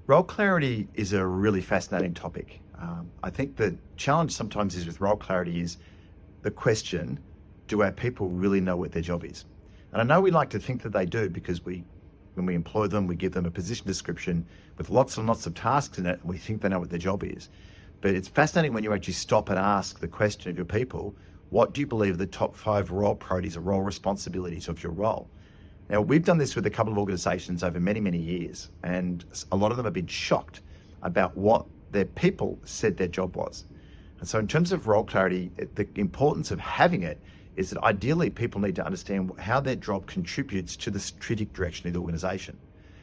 Role clarity is a really fascinating topic. I think the challenge sometimes is with role clarity is the question, do our people really know what their job is? And I know we like to think that they do because when we employ them, we give them a position description with lots and lots of tasks in it, and we think they know what their job is. But it's fascinating when you actually stop and ask the question of your people, what do you believe are the top 5 role priorities or role responsibilities of your role? Now, we've done this with a couple of organisations over many, many years, and a lot of them have been shocked about what their people said their job was. And so in terms of role clarity, the importance of having it is that ideally people need to understand how their job contributes to the strategic direction of the organisation.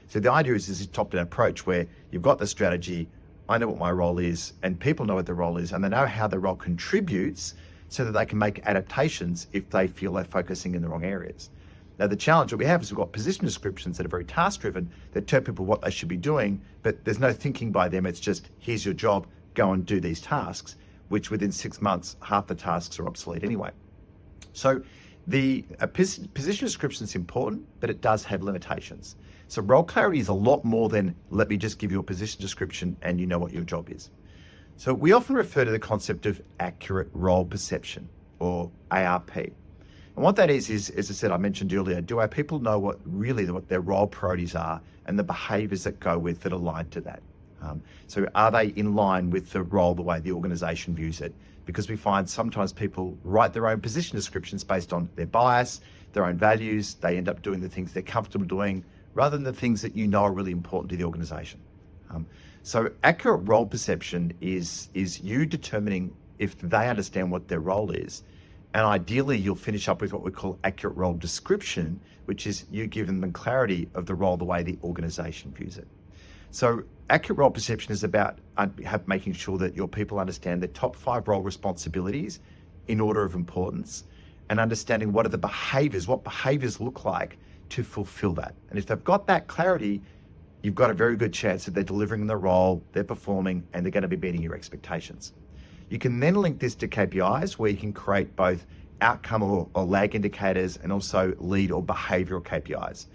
So the idea is this top-down approach where you've got the strategy, I know what my role is, and people know what their role is, and they know how their role contributes so that they can make adaptations if they feel they're focusing in the wrong areas. Now, the challenge that we have is we've got position descriptions that are very task-driven that tell people what they should be doing, but there's no thinking by them. It's just, here's your job, go and do these tasks, which within 6 months, half the tasks are obsolete anyway. So the position description is important, but it does have limitations. So role clarity is a lot more than, let me just give you a position description and you know what your job is. So we often refer to the concept of accurate role perception, or ARP. And what that is, as I said, I mentioned earlier, do our people know what their role priorities are and the behaviours that go with that align to that? So are they in line with the role, the way the organisation views it? Because we find sometimes people write their own position descriptions based on their bias, their own values. They end up doing the things they're comfortable doing rather than the things that you know are really important to the organisation. So accurate role perception is you determining if they understand what their role is. And ideally, you'll finish up with what we call accurate role description, which is you giving them clarity of the role, the way the organisation views it. So accurate role perception is about making sure that your people understand the top 5 role responsibilities in order of importance and understanding what behaviours look like to fulfill that. And if they've got that clarity, you've got a very good chance that they're delivering the role, they're performing, and they're going to be meeting your expectations. You can then link this to KPIs where you can create both outcome or lag indicators and also lead or behavioural KPIs.